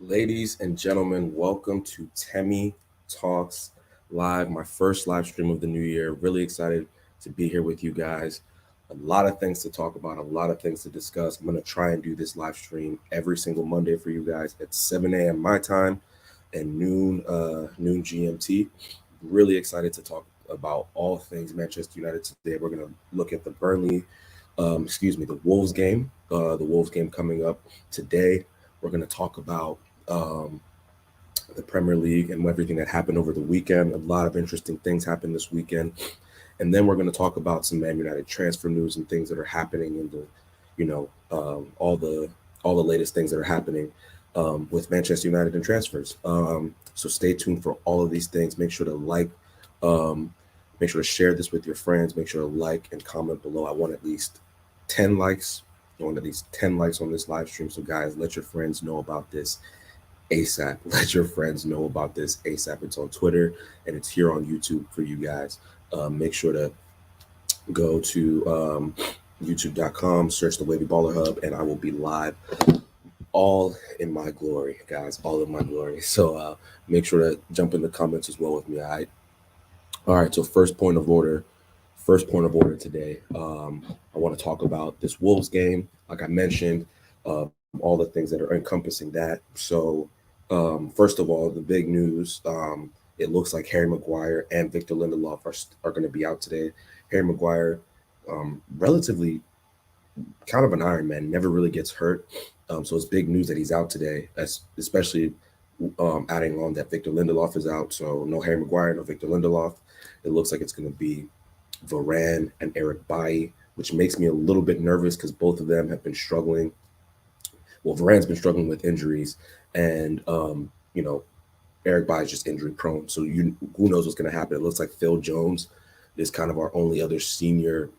Ladies and gentlemen, welcome to Temi Talks Live, my first live stream of the new year. Really excited to be here with you guys. A lot of things to talk about, a lot of things to discuss. I'm going to try and do this live stream every single Monday for you guys at 7 a.m. my time and noon GMT. Really excited to talk about all things Manchester United today. We're going to look at the Wolves game, coming up today. We're going to talk about um, the Premier League and everything that happened over the weekend. A lot of interesting things happened this weekend, and then we're going to talk about some Man United transfer news and things that are happening in the, all the latest things that are happening with Manchester United and transfers. So stay tuned for all of these things. Make sure to um, make sure to share this with your friends. Make sure to like and comment below. I want at least 10 likes. I want at least 10 likes on this live stream. So guys, let your friends know about this ASAP. Let your friends know about this ASAP. It's on Twitter and it's here on YouTube for you guys. Make sure to go to youtube.com, search the Wavy Baller Hub, and I will be live all in my glory, guys, all in my glory. So make sure to jump in the comments as well with me. All right. So first point of order today. I want to talk about this Wolves game. Like I mentioned, all the things that are encompassing that. So first of all, the big news. It looks like Harry Maguire and Victor Lindelof are going to be out today. Harry Maguire, relatively kind of an Iron Man, never really gets hurt. So it's big news that he's out today, especially adding on that Victor Lindelof is out. So no Harry Maguire, no Victor Lindelof. It looks like it's going to be Varane and Eric Bailly, which makes me a little bit nervous because both of them have been struggling. Well, Varane's been struggling with injuries, and Eric Bailly is just injury prone. So who knows what's going to happen? It looks like Phil Jones is kind of our only other senior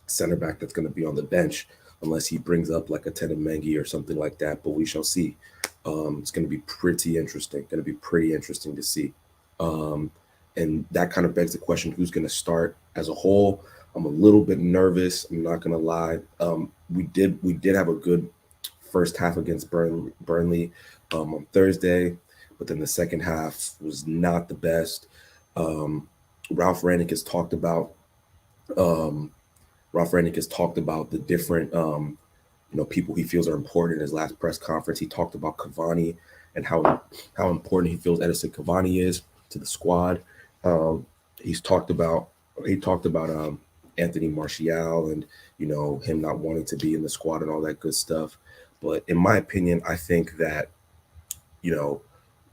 center back that's going to be on the bench, unless he brings up like a Temi Mengi or something like that. But we shall see. It's going to be pretty interesting. Going to be pretty interesting to see. Um, and that kind of begs the question: who's going to start as a whole? I'm a little bit nervous. I'm not going to lie. We did have a good first half against Burnley on Thursday, but then the second half was not the best. Um, Ralph Ranick has talked about um, the different people he feels are important in his last press conference. He talked about Cavani and how important he feels Edison Cavani is to the squad. Um, he's talked about he talked about Anthony Martial and him not wanting to be in the squad and all that good stuff. But in my opinion, I think that you know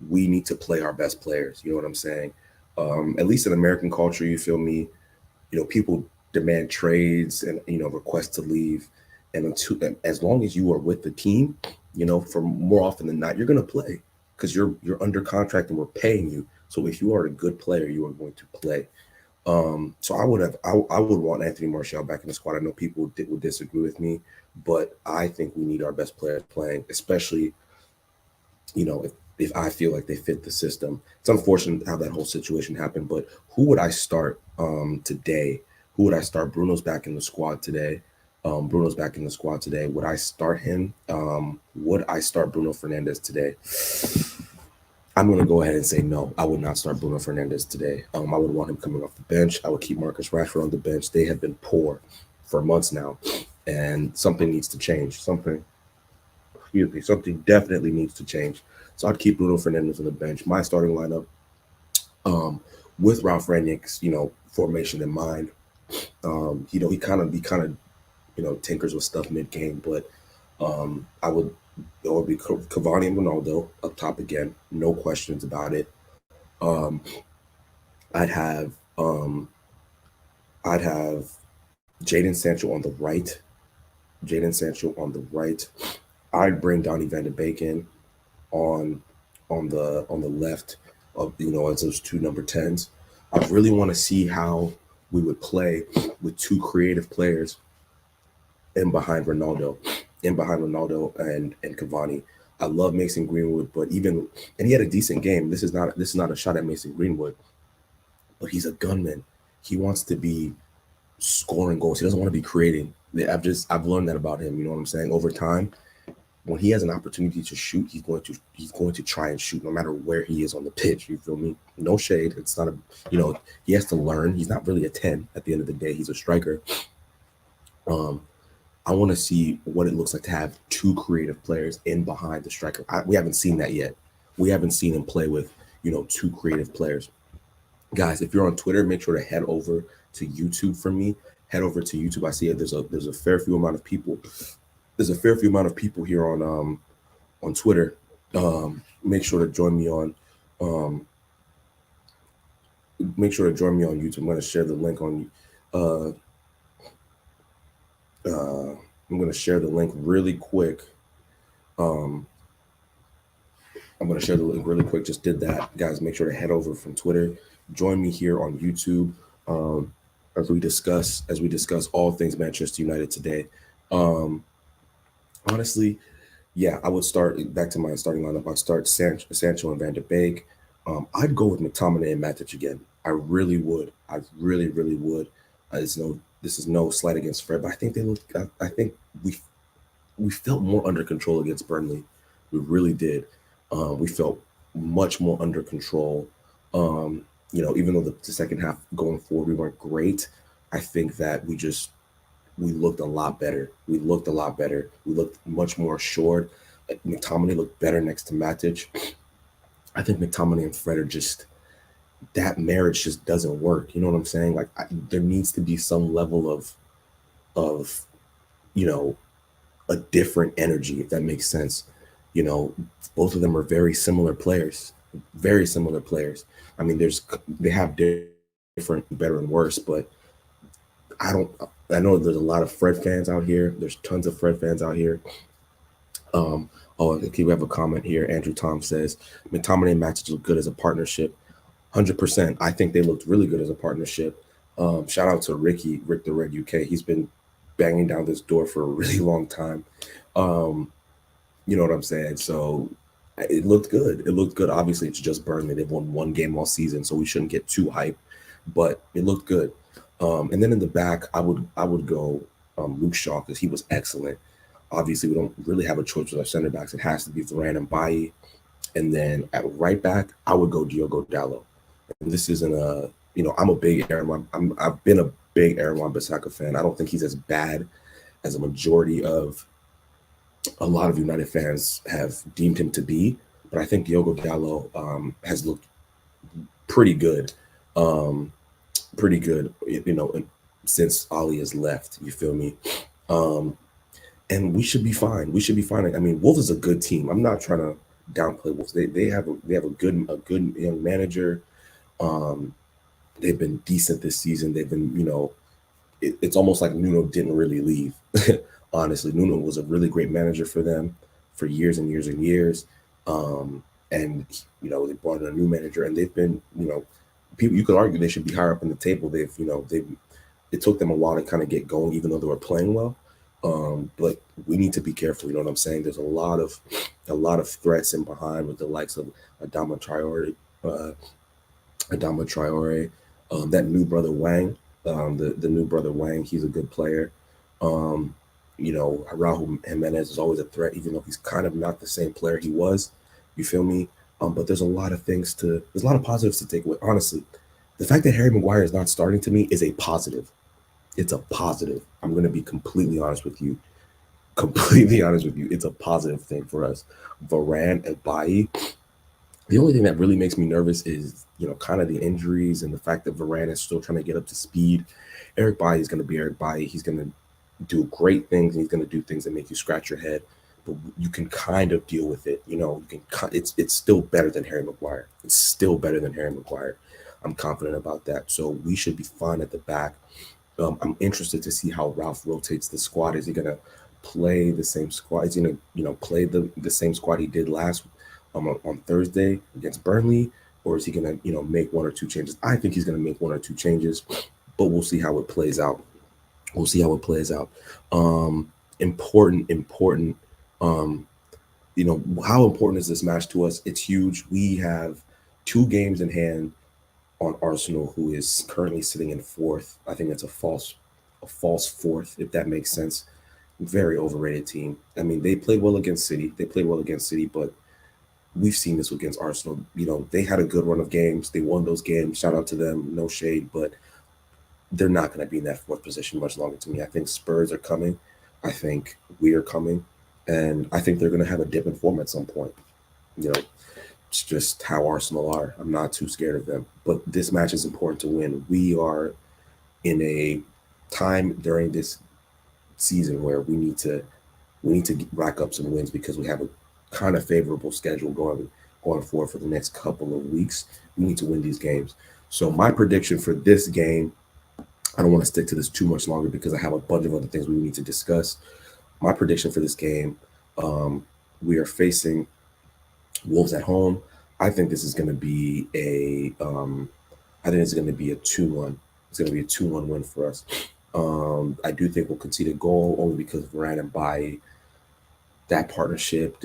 we need to play our best players. You know what I'm saying? At least in American culture, you feel me? People demand trades and request to leave, and as long as you are with the team, for more often than not, you're gonna play because you're under contract and we're paying you. So if you are a good player, you are going to play. So I would want Anthony Martial back in the squad. I know people would disagree with me, but I think we need our best players playing, especially if I feel like they fit the system. It's unfortunate how that whole situation happened, but who would I start today? Who would I start? Bruno's back in the squad today. Bruno's back in the squad today. Would I start him? Would I start Bruno Fernandes today? I'm going to go ahead and say no. I would not start Bruno Fernandes today. I would want him coming off the bench. I would keep Marcus Rashford on the bench. They have been poor for months now, and something needs to change. Something definitely needs to change. So I'd keep Bruno Fernandes on the bench. My starting lineup, with Ralph Rangnick's formation in mind. He kind of tinkers with stuff mid game, but it would be Cavani and Ronaldo up top again, no questions about it. Um, I'd have um, I'd have Jaden Sancho on the right. Jaden Sancho on the right. I'd bring Donny Van de Beek in on on the left of as those two number 10s. I really want to see how we would play with two creative players in behind Ronaldo, and Cavani. I love Mason Greenwood, but he had a decent game. This is not a shot at Mason Greenwood, but he's a gunman. He wants to be scoring goals. He doesn't want to be creating. I've learned that about him. You know what I'm saying? Over time, when he has an opportunity to shoot, he's going to try and shoot no matter where he is on the pitch. You feel me? No shade. It's not a, he has to learn. He's not really a 10 at the end of the day. He's a striker. I want to see what it looks like to have two creative players in behind the striker. We haven't seen that yet. We haven't seen him play with, two creative players. Guys, if you're on Twitter, make sure to head over to YouTube for me. Head over to YouTube. I see it. There's a fair few amount of people. There's a fair few amount of people here on Twitter. Make sure to join me on YouTube. I'm going to share the link on I'm going to share the link really quick. Just did that. Guys, make sure to head over from Twitter. Join me here on YouTube as we discuss all things Manchester United today. Honestly, yeah, I would start back to my starting lineup. I'd start Sancho and Van de Beek. I'd go with McTominay and Matic again. I really would. I really, really would. This is no slight against Fred, but I think we felt more under control against Burnley. We really did. We felt much more under control. Even though the second half going forward we weren't great, I think that we looked a lot better. We looked much more assured. McTominay looked better next to Matic. I think McTominay and Fred are just, that marriage just doesn't work. You know what I'm saying? Like there needs to be some level of a different energy, if that makes sense. Both of them are very similar players. I mean, they have different, better and worse, but I know there's a lot of Fred fans out here. There's tons of Fred fans out here. Okay, we have a comment here. Andrew Tom says, McTominay and Matic look good as a partnership. 100%. I think they looked really good as a partnership. Shout out to Rick the Red UK. He's been banging down this door for a really long time. You know what I'm saying? So it looked good. Obviously, it's just Burnley. They've won one game all season, so we shouldn't get too hyped. But it looked good. And then in the back, I would go Luke Shaw because he was excellent. Obviously, we don't really have a choice with our center backs. It has to be Varane and Bailly. And then at right back, I would go Diogo Dalot. And this isn't I'm a big I've been a big Aaron Wan-Bissaka fan. I don't think he's as bad as a majority of a lot of United fans have deemed him to be. But I think Diogo Dalot has looked pretty good. Since Ali has left, you feel me? And we should be fine. I mean, Wolves is a good team. I'm not trying to downplay Wolves. They have a good young manager. They've been decent this season. They've been, it's almost like Nuno didn't really leave. Honestly, Nuno was a really great manager for them for years and years and years. And they brought in a new manager, and they've been, people, you could argue they should be higher up in the table. It took them a while to kind of get going, even though they were playing well. But we need to be careful. You know what I'm saying? There's a lot of threats in behind with the likes of Adama Traore, that new brother Wang, the new brother Wang. He's a good player. Raul Jimenez is always a threat, even though he's kind of not the same player he was. You feel me? But there's a lot of positives to take away. Honestly, the fact that Harry Maguire is not starting to me is a positive. It's a positive. I'm going to be completely honest with you. It's a positive thing for us. Varane and Bailly. The only thing that really makes me nervous is, kind of the injuries and the fact that Varane is still trying to get up to speed. Eric Bailly is going to be Eric Bailly. He's going to do great things, and he's going to do things that make you scratch your head. But you can kind of deal with it. It's still better than Harry Maguire. I'm confident about that. So we should be fine at the back. I'm interested to see how Ralph rotates the squad. Is he going to play the same squad? Is he going to, play the same squad he did last on Thursday against Burnley? Or is he going to, make one or two changes? I think he's going to make one or two changes, but we'll see how it plays out. Important. How important is this match to us? It's huge. We have 2 games in hand on Arsenal, who is currently sitting in 4th. I think it's a false 4th, if that makes sense. Very overrated team. I mean, they played well against City. They played well against City, but we've seen this against Arsenal. You know, they had a good run of games. They won those games. Shout out to them. No shade, but they're not going to be in that fourth position much longer to me. I think Spurs are coming. I think we are coming. And I think they're going to have a dip in form at some point. You know, it's just how Arsenal are. I'm not too scared of them. But this match is important to win. We are in a time during this season where we need to rack up some wins because we have a kind of favorable schedule going forward for the next couple of weeks. We need to win these games. So my prediction for this game, I don't want to stick to this too much longer because I have a bunch of other things we need to discuss. My prediction for this game, we are facing Wolves at home. I think this is going to be I think it's going to be a 2-1. It's going to be a 2-1 win for us. I do think we'll concede a goal only because of Varane and Bailly. That partnership,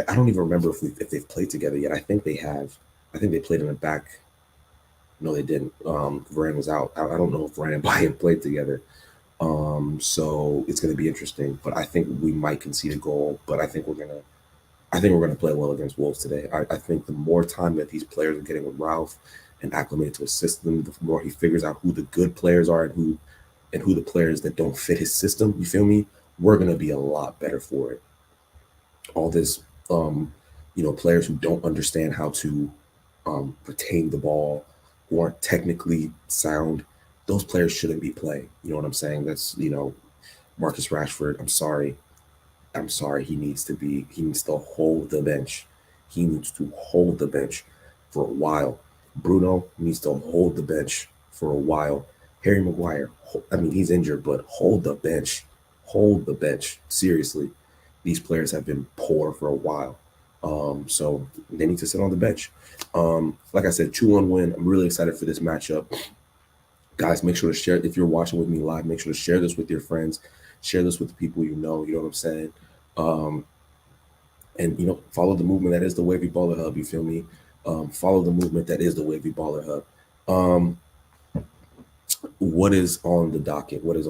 I don't even remember if they've played together yet. I think they have. I think they played in the back. No, they didn't. Varane was out. I don't know if Varane and Bailly played together. So it's going to be interesting. But I think we might concede a goal. But I think we're gonna play well against Wolves today. I think the more time that these players are getting with Ralph and acclimated to his system, the more he figures out who the good players are and who the players that don't fit his system. You feel me? We're gonna be a lot better for it. All this, players who don't understand how to retain the ball, who aren't technically sound, those players shouldn't be playing. You know what I'm saying? That's Marcus Rashford. I'm sorry. He needs to hold the bench. He needs to hold the bench for a while. Bruno needs to hold the bench for a while. Harry Maguire, he's injured, but hold the bench. Hold the bench. Seriously. These players have been poor for a while. So they need to sit on the bench. Like I said, 2-1 win. I'm really excited for this matchup. Guys, make sure to share. If you're watching with me live, make sure to share this with your friends. Share this with the people you know. You know what I'm saying? And follow the movement that is the Wavy Baller Hub. You feel me? Follow the movement that is the Wavy Baller Hub. What is on the docket? What is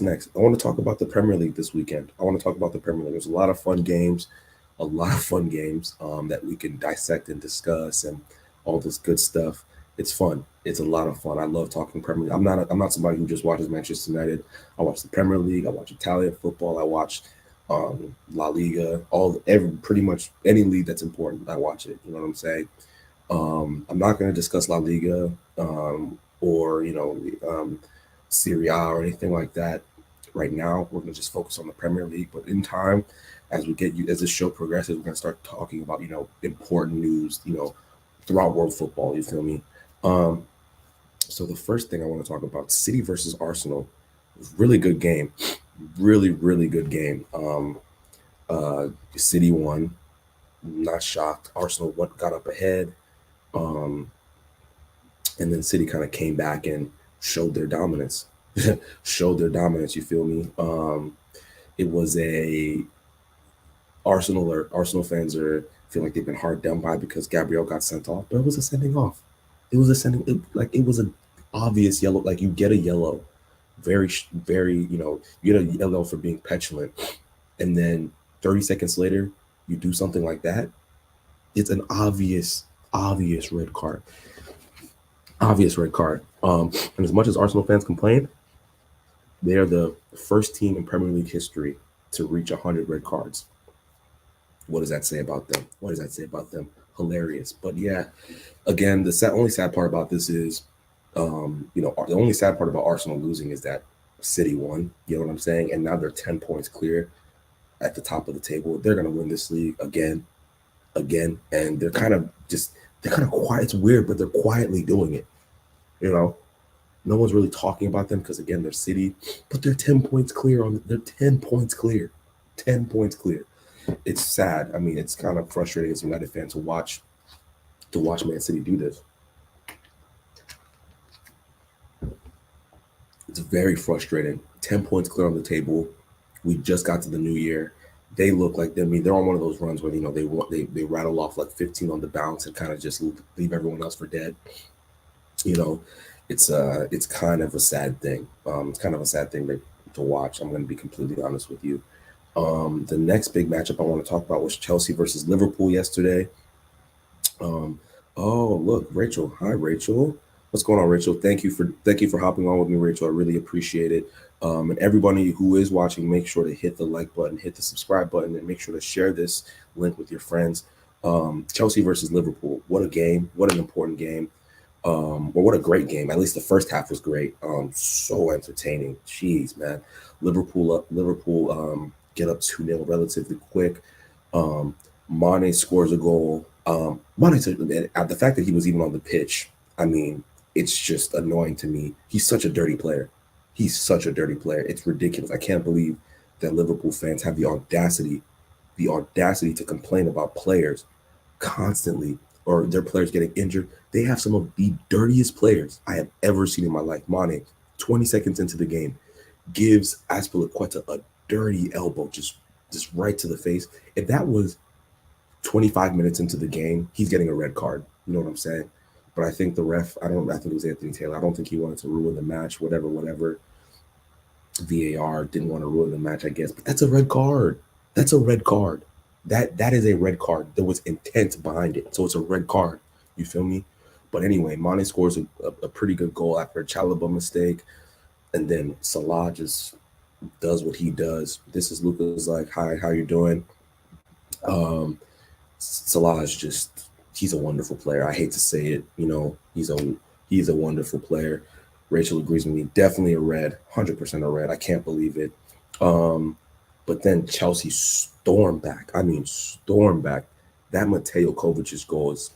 next? I want to talk about the Premier League this weekend. There's a lot of fun games, that we can dissect and discuss and all this good stuff. It's fun. It's a lot of fun. I love talking Premier League. I'm not somebody who just watches Manchester United. I watch the Premier League. I watch Italian football. I watch La Liga. Pretty much any league that's important. I watch it. You know what I'm saying? I'm not going to discuss La Liga or Serie A or anything like that right now. We're going to just focus on the Premier League. But in time, as this show progresses, we're going to start talking about important news throughout world football. You feel me? So the first thing I want to talk about, City versus Arsenal, really good game, really good game. City won, not shocked. Arsenal got up ahead, and then City kind of came back and showed their dominance. You feel me? It was Arsenal fans are feeling like they've been hard done by because Gabriel got sent off, but it was a sending off. It was an obvious yellow. Like you get a yellow, very, you get a yellow for being petulant, and then 30 seconds later you do something like that. It's an obvious red card. And as much as Arsenal fans complain, they are the first team in Premier League history to reach 100 red cards. What does that say about them? Hilarious. But yeah, again, the only sad part about this is, the only sad part about Arsenal losing is that City won. You know what I'm saying? And now they're 10 points clear at the top of the table. They're going to win this league again. And they're kind of quiet. It's weird, but they're quietly doing it. No one's really talking about them because, again, they're City, but they're 10 points clear. They're 10 points clear. 10 points clear. It's sad. It's kind of frustrating as a United fan to watch Man City do this. It's very frustrating. 10 points clear on the table. We just got to the new year. They look like they're on one of those runs where they rattle off like 15 on the bounce and kind of just leave everyone else for dead. It's kind of a sad thing. It's kind of a sad thing that to watch. I'm going to be completely honest with you. The next big matchup I want to talk about was Chelsea versus Liverpool yesterday. Oh, look, Rachel. Hi, Rachel. What's going on, Rachel? Thank you for hopping on with me, Rachel. I really appreciate it. And everybody who is watching, make sure to hit the like button, hit the subscribe button, and make sure to share this link with your friends. Chelsea versus Liverpool. What a game! What an important game. Or what a great game. At least the first half was great. So entertaining. Jeez, man. Liverpool get up 2-0 relatively quick. Mane scores a goal. The fact that he was even on the pitch, I mean, it's just annoying to me. He's such a dirty player. He's such a dirty player. It's ridiculous. I can't believe that Liverpool fans have the audacity to complain about players constantly, or their players getting injured. They have some of the dirtiest players I have ever seen in my life. Mane, 20 seconds into the game, gives Azpilicueta a dirty elbow, just right to the face. If that was 25 minutes into the game, he's getting a red card. You know what I'm saying? But I think the ref, I think it was Anthony Taylor. I don't think he wanted to ruin the match, whatever. VAR didn't want to ruin the match, I guess. But that's a red card. That's a red card. That is a red card. There was intent behind it. So it's a red card. You feel me? But anyway, Mane scores a pretty good goal after a Chalobah mistake. And then Salah just does what he does. This is Luka's like, hi, how you doing? Salah is just, he's a wonderful player. I hate to say it, he's a wonderful player. Rachel agrees with me. Definitely a red, 100% a red. I can't believe it. But then Chelsea stormed back. That Mateo Kovac's goal is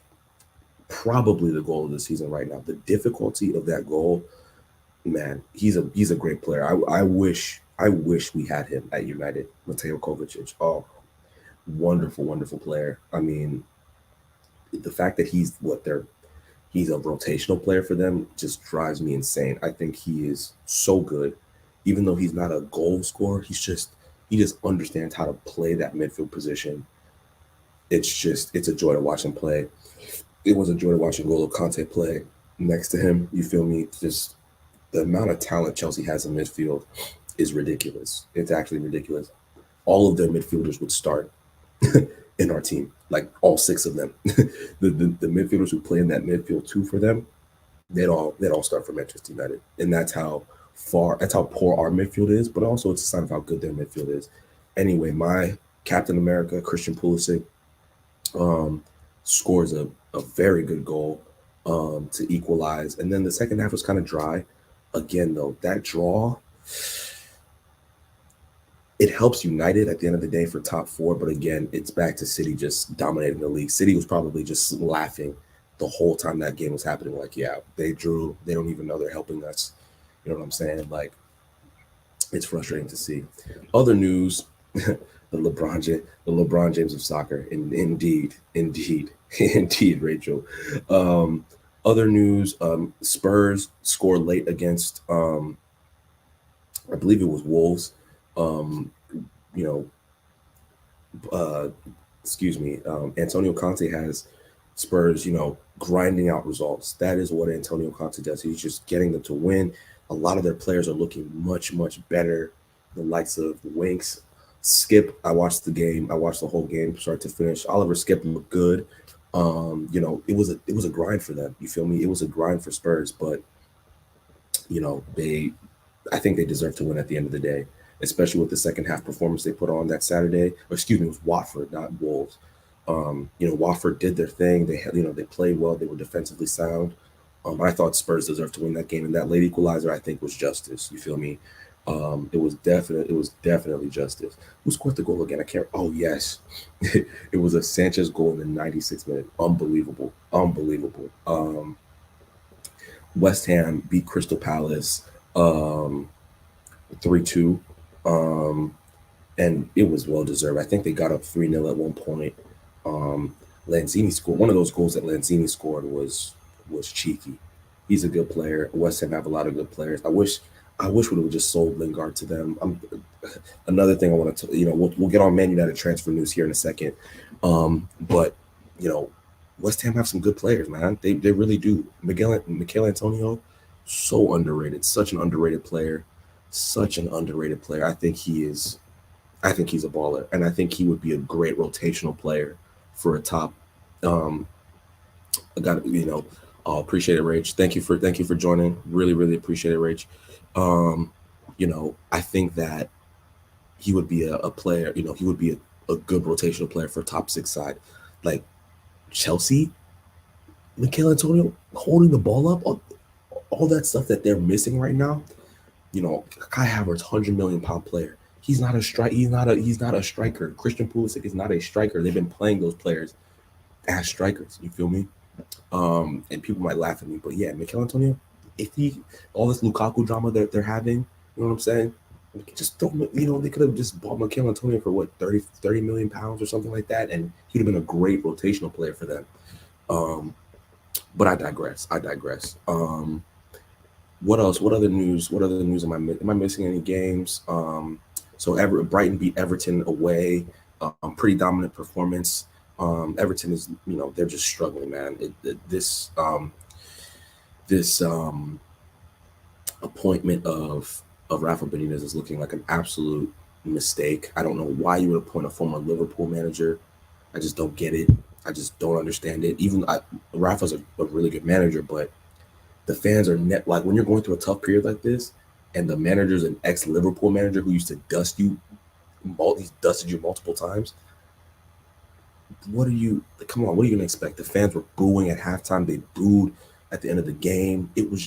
probably the goal of the season right now. The difficulty of that goal, man, he's a great player. I wish we had him at United, Mateo Kovacic. Oh, wonderful player. I mean, the fact that he's a rotational player for them just drives me insane. I think he is so good. Even though he's not a goal scorer, he just understands how to play that midfield position. It's a joy to watch him play. It was a joy to watch N'Golo Kante play next to him. You feel me? Just the amount of talent Chelsea has in midfield is ridiculous. It's actually ridiculous. All of their midfielders would start in our team, like all 6 of them. the midfielders who play in that midfield 2 for them, they'd all start for Manchester United. And that's how poor our midfield is, but also it's a sign of how good their midfield is. Anyway, my Captain America, Christian Pulisic, scores a very good goal to equalize. And then the second half was kind of dry. Again, though, that draw, it helps United at the end of the day for top 4. But again, it's back to City just dominating the league. City was probably just laughing the whole time that game was happening. Like, yeah, they drew. They don't even know they're helping us. You know what I'm saying? Like, it's frustrating to see. Other news, the LeBron James of soccer. Indeed, Rachel. Other news, Spurs scored late against, I believe it was Wolves. Antonio Conte has Spurs, grinding out results. That is what Antonio Conte does. He's just getting them to win. A lot of their players are looking much, much better. The likes of Winks, Skip. I watched the game. I watched the whole game, start to finish. Oliver Skip looked good. It was a grind for them. You feel me? It was a grind for Spurs, but I think they deserve to win at the end of the day, especially with the second half performance they put on that Saturday. Or excuse me, it was Watford, not Wolves. Watford did their thing. They played well. They were defensively sound. I thought Spurs deserved to win that game, and that late equalizer I think was justice. You feel me? It was definitely justice. Who scored the goal again? I can't. Oh yes, it was a Sanchez goal in the 96th minute. Unbelievable. West Ham beat Crystal Palace 3-2, and it was well deserved. I think they got up 3-0 at one point. Lanzini scored one of those goals that Lanzini scored was cheeky. He's a good player. West Ham have a lot of good players. I wish we would have just sold Lingard to them. Another thing I want to, we'll get on Man United transfer news here in a second. But West Ham have some good players, man. They really do. Mikel Antonio, so underrated, such an underrated player. Such an underrated player. I think he is. I think he's a baller, and I think he would be a great rotational player for a top. Um, I got appreciate it, Rach. Thank you for joining. Really appreciate it, Rach. Um, I think that he would be a player. He would be a good rotational player for a top six side, like Chelsea. Mikel Antonio holding the ball up, all that stuff that they're missing right now. Kai Havertz, 100 million pound player. He's not a strike. He's not a striker. Christian Pulisic is not a striker. They've been playing those players as strikers. You feel me? And people might laugh at me, but yeah, Mikel Antonio, if he all this Lukaku drama that they're having, you know what I'm saying? Just don't, they could have just bought Mikel Antonio for what, 30 million pounds or something like that, and he'd have been a great rotational player for them. But I digress. What else? What other news? Am I missing any games? So Brighton beat Everton away. Pretty dominant performance. Everton is, they're just struggling, man. This appointment of Rafa Benitez is looking like an absolute mistake. I don't know why you would appoint a former Liverpool manager. I just don't get it. I just don't understand it. Rafa's a really good manager, but the fans are like, when you're going through a tough period like this, and the manager's an ex-Liverpool manager who used to he's dusted you multiple times. What are you gonna expect? The fans were booing at halftime. They booed at the end of the game. It was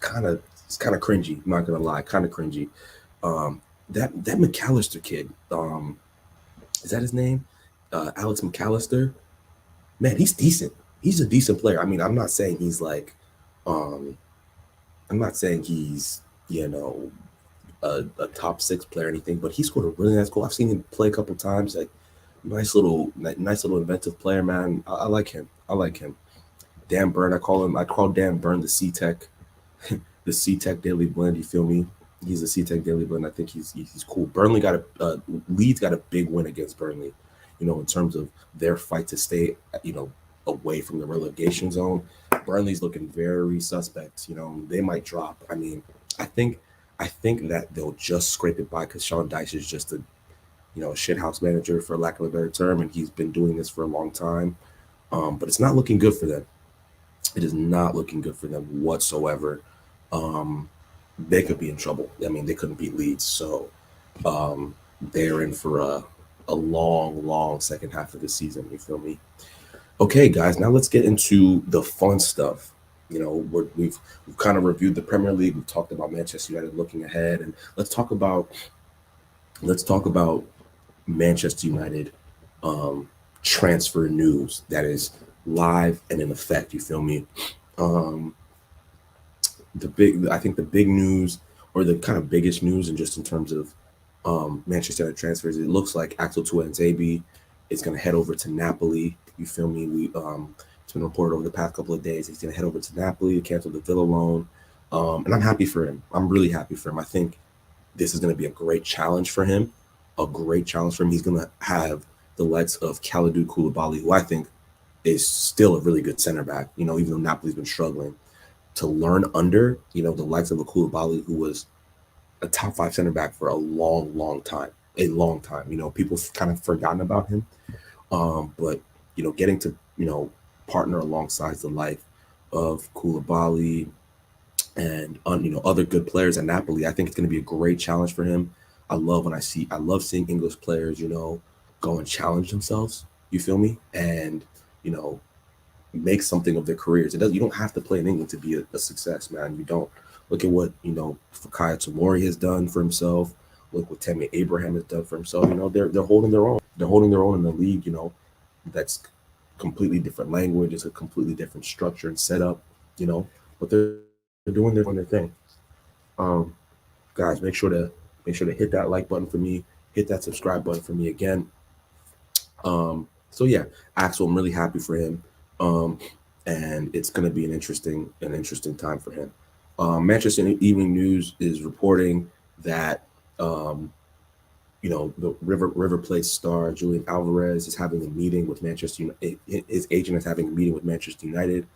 kind of cringy. I'm not gonna lie, kind of cringy. That McAllister kid, is that his name? Alex McAllister. Man, he's decent. He's a decent player. I mean, I'm not saying he's like, I'm not saying he's a top six player or anything, but he scored a really nice goal. I've seen him play a couple times. Like, nice little inventive player, man. I like him. Dan Burn, I call Dan Burn the C-Tech, the C-Tech Daily Blend. You feel me? He's a C-Tech Daily Blend. I think he's cool. Leeds got a big win against Burnley, in terms of their fight to stay, away from the relegation zone. Burnley's looking very suspect. They might drop. I mean, I think that they'll just scrape it by because Sean Dyche is just a shithouse manager, for lack of a better term, and he's been doing this for a long time. But it's not looking good for them. It is not looking good for them whatsoever. They could be in trouble. I mean, they couldn't beat Leeds, so they're in for a long second half of the season. You feel me? Okay, guys. Now let's get into the fun stuff. We've kind of reviewed the Premier League. We've talked about Manchester United looking ahead, and let's talk about Manchester United transfer news that is live and in effect. You feel me? I think the big news, or the kind of biggest news, and just in terms of Manchester United transfers, it looks like Axel Tuanzebe is going to head over to Napoli. You feel me? It's been reported over the past couple of days he's going to head over to Napoli to cancel the Villa loan, and I'm happy for him. I'm really happy for him. I think this is going to be a great challenge for him. He's going to have the likes of Kalidou Koulibaly, who I think is still a really good center back, even though Napoli's been struggling, to learn under, the likes of a Koulibaly, who was a top 5 center back for a long time. People kind of forgotten about him. But, getting to, partner alongside the life of Koulibaly and, other good players at Napoli, I think it's going to be a great challenge for him. I love seeing English players, go and challenge themselves. You feel me? And, make something of their careers. You don't have to play in England to be a success, man. You don't. Look at what, Fikayo Tomori has done for himself. Look what Temi Abraham has done for himself. They're holding their own. They're holding their own in the league, that's completely different language. It's a completely different structure and setup, but they're doing their thing. Guys, make sure to hit that like button for me, hit that subscribe button for me again. So yeah, Axel, I'm really happy for him. And it's going to be an interesting time for him. Manchester Evening News is reporting that the River Plate star Julian Alvarez is having a meeting with Manchester United. His agent is having a meeting with Manchester United.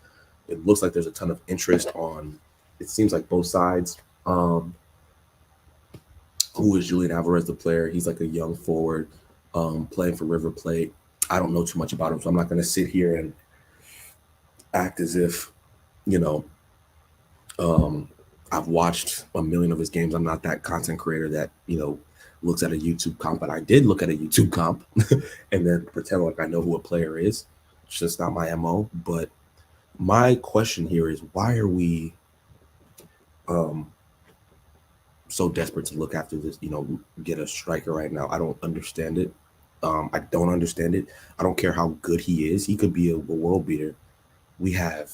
It looks like there's a ton of interest on. It seems like both sides. Who is Julian Alvarez, the player? He's like a young forward, playing for River Plate. I don't know too much about him, so I'm not going to sit here and act as if, you know, um, I've watched a million of his games. I'm not that content creator that, looks at a YouTube comp, but I did look at a YouTube comp and then pretend like I know who a player is. It's just not my MO. But my question here is, why are we um, so desperate to look after this, get a striker right now? I don't understand it. I don't understand it. I don't care how good he is. He could be a world beater. We are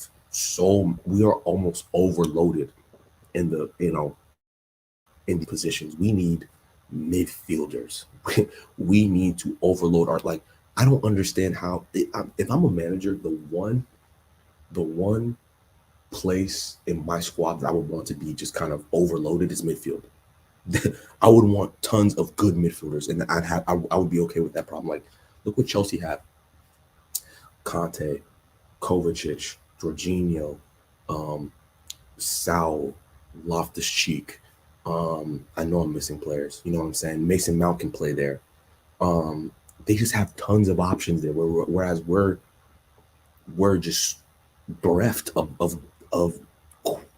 almost overloaded in in the positions. We need midfielders. We need to overload I don't understand how, if I'm a manager, the one place in my squad that I would want to be just kind of overloaded is midfield. I would want tons of good midfielders, and I would be okay with that problem. Like, look what Chelsea have: Conte, Kovacic, Jorginho, um, Saul, Loftus Cheek. I know I'm missing players. You know what I'm saying? Mason Mount can play there. Um, they just have tons of options there. Whereas we're just bereft of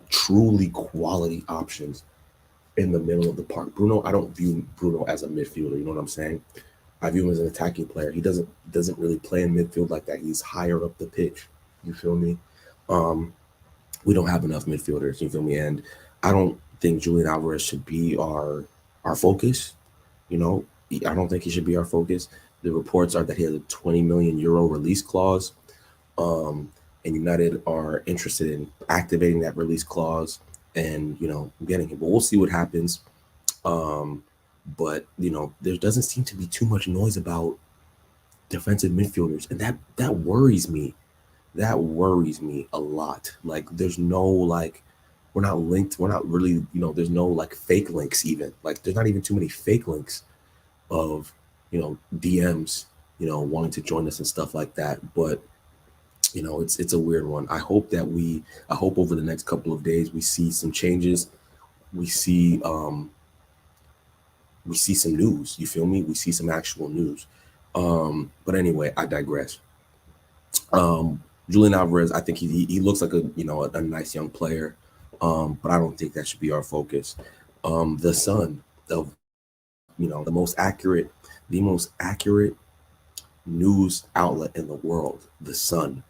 truly quality options in the middle of the park. I don't view Bruno as a midfielder. You know what I'm saying? I view him as an attacking player. He doesn't really play in midfield like that. He's higher up the pitch. You feel me? Um, we don't have enough midfielders. You feel me? And I don't think Julian Alvarez should be our focus. I don't think he should be our focus. The reports are that he has a 20 million euro release clause, and United are interested in activating that release clause and getting him. But we'll see what happens. But there doesn't seem to be too much noise about defensive midfielders, and that worries me. That worries me a lot. Like, there's no we're not linked. We're not really, there's no fake links even. Like, there's not even too many fake links of, DMs, wanting to join us and stuff like that. But, it's a weird one. I hope over the next couple of days we see some changes. We see some news. You feel me? We see some actual news. But anyway, I digress. Julian Alvarez, I think he looks like a nice young player. But I don't think that should be our focus. The Sun, of the most accurate news outlet in the world, The Sun,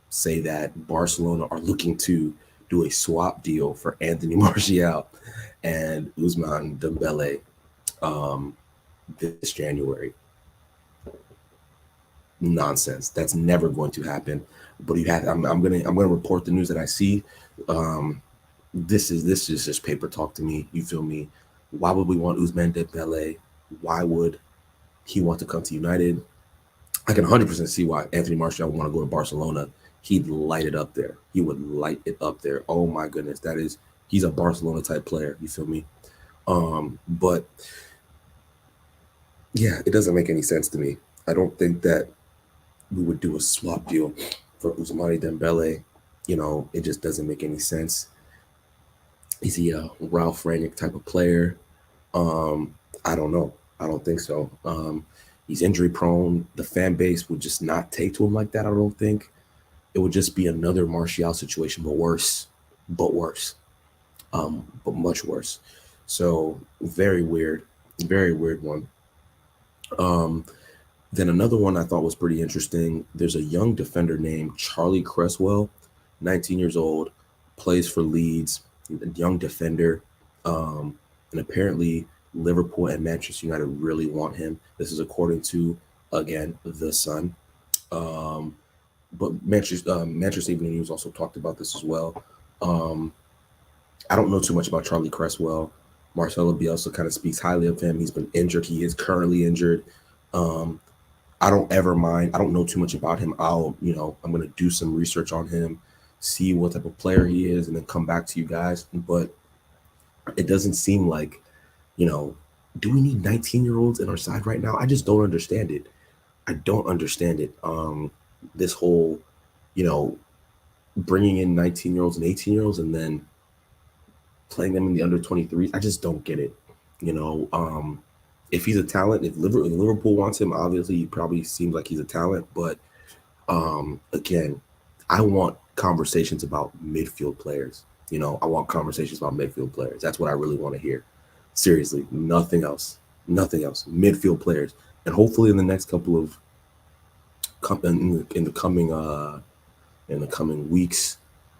say that Barcelona are looking to do a swap deal for Anthony Martial and Ousmane Dembele this January. Nonsense. That's never going to happen. But I'm gonna report the news that I see. This is just paper talk to me. You feel me? Why would we want Ousmane Dembele? Why would he want to come to United? I can 100% see why Anthony Martial would want to go to Barcelona. He'd light it up there. He would light it up there. Oh my goodness, he's a Barcelona type player. You feel me? But yeah, it doesn't make any sense to me. I don't think that we would do a swap deal for Ousmane Dembele. It just doesn't make any sense. Is he a Ralph Rangnick type of player? I don't know. I don't think so. He's injury prone. The fan base would just not take to him like that. I don't think. It would just be another Martial situation, but worse. But much worse. So very weird one. Then another one I thought was pretty interesting. There's a young defender named Charlie Cresswell, 19 years old, plays for Leeds, a young defender. And apparently Liverpool and Manchester United really want him. This is according to, again, The Sun. But Manchester Evening News also talked about this as well. I don't know too much about Charlie Cresswell. Marcelo Bielsa kind of speaks highly of him. He's been injured. He is currently injured. I don't ever mind. I don't know too much about him. I'm going to do some research on him, see what type of player he is, and then come back to you guys. But it doesn't seem like, do we need 19-year-olds in our side right now? I just don't understand it. I don't understand it. This whole, bringing in 19-year-olds and 18-year-olds and then playing them in the under 23s. I just don't get it. You know, if he's a talent, if Liverpool wants him, obviously he probably seems like he's a talent. But again, I want conversations about midfield players. You know, I want conversations about midfield players. That's what I really want to hear. Seriously, nothing else. Nothing else. Midfield players, and hopefully in the next couple of in the coming weeks,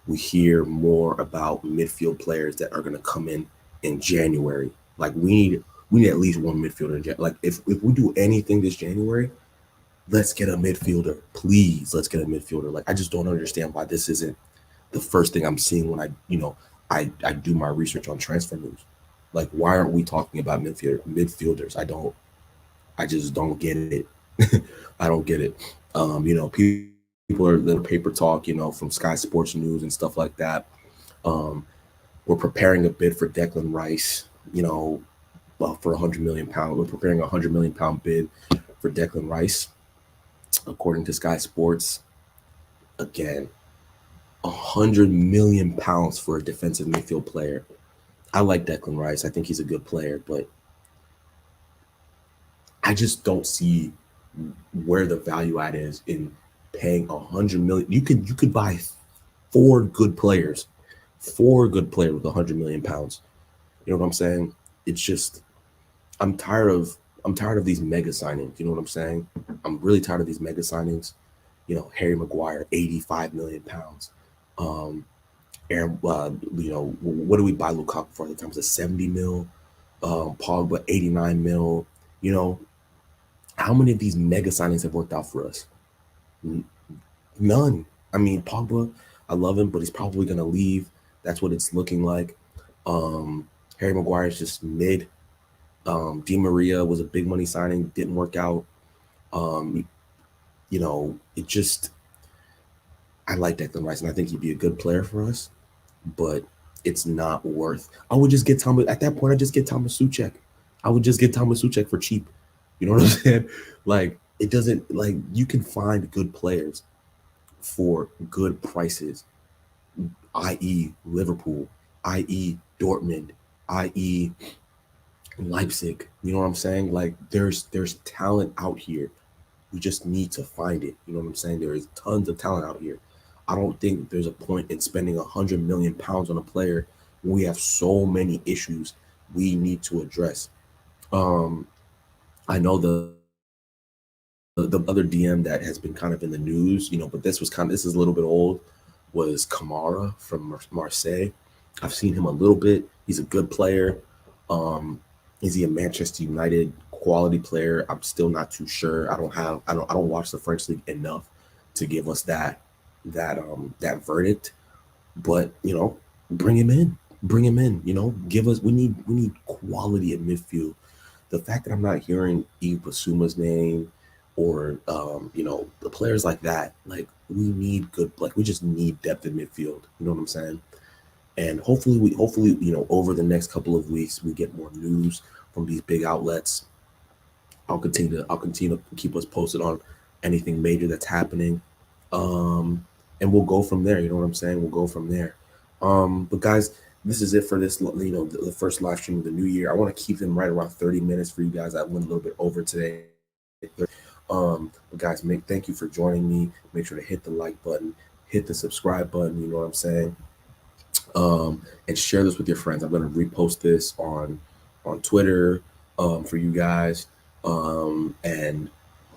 we hear more about midfield players that are going to come in January. Like we need at least one midfielder in January. Like if we do anything this January, let's get a midfielder, please. Let's get a midfielder. Like I just don't understand why this isn't the first thing I'm seeing when I do my research on transfer news. Like why aren't we talking about midfielders? I just don't get it. I don't get it. You know, people are little paper talk, you know, from Sky Sports News and stuff like that. We're preparing a bid for Declan Rice, you know, well, for £100 million. We're preparing £100 million bid for Declan Rice, according to Sky Sports. Again, £100 million for a defensive midfield player. I like Declan Rice. I think he's a good player, but I just don't see where the value add is in paying £100 million. You could buy four good players with £100 million. You know what I'm saying? It's just I'm tired of these mega signings. You know what I'm saying? I'm really tired of these mega signings. You know, Harry Maguire, £85 million. Aaron, you know, what do we buy Lukaku for at the time? Was it 70 mil? Pogba, 89 mil. You know, how many of these mega signings have worked out for us? None. I mean, Pogba, I love him, but he's probably going to leave. That's what it's looking like. Harry Maguire is just mid. Di Maria was a big money signing, didn't work out. You know, it just, I like Declan Rice, and I think he'd be a good player for us, but it's not worth. I would just get Thomas, at that point, I'd just get Thomas Suchek. I would just get Thomas Suchek for cheap. You know what I'm saying? Like, it doesn't, like, you can find good players for good prices, i.e. Liverpool, i.e. Dortmund, i.e. Leipzig. You know what I'm saying? Like there's talent out here. We just need to find it. You know what I'm saying? There is tons of talent out here. I don't think there's a point in spending £100 million on a player when we have so many issues we need to address. I know the other DM that has been kind of in the news, you know, but this is a little bit old, was Kamara from Marseille. I've seen him a little bit. He's a good player. Is he a Manchester United quality player? I'm still not too sure. I don't watch the French league enough to give us that verdict. But you know, bring him in. You know, we need quality in midfield. The fact that I'm not hearing Yves Basuma's name or you know, the players like that, like we just need depth in midfield. You know what I'm saying? And hopefully, you know, over the next couple of weeks, we get more news from these big outlets. I'll continue to keep us posted on anything major that's happening, and we'll go from there. You know what I'm saying? We'll go from there. But guys, this is it for this. You know, the first live stream of the new year. I want to keep them right around 30 minutes for you guys. I went a little bit over today. But guys, thank you for joining me. Make sure to hit the like button, hit the subscribe button. You know what I'm saying? And share this with your friends. I'm going to repost this on Twitter for you guys. And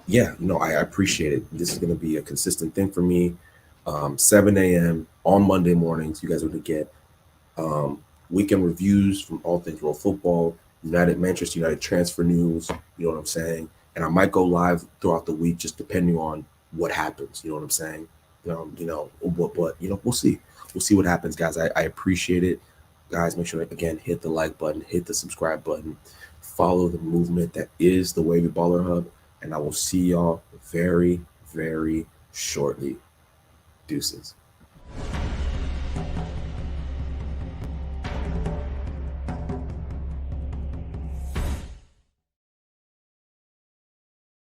yeah, no, I appreciate it. This is going to be a consistent thing for me. 7 a.m. on Monday mornings, you guys are going to get weekend reviews from All Things World Football, Manchester United transfer news. You know what I'm saying? And I might go live throughout the week, just depending on what happens. You know what I'm saying? You know, but you know, we'll see. We'll see what happens, guys. I appreciate it. Guys, make sure to, again, hit the like button, hit the subscribe button, follow the movement that is the Wavy Baller Hub, and I will see y'all very, very shortly. Deuces.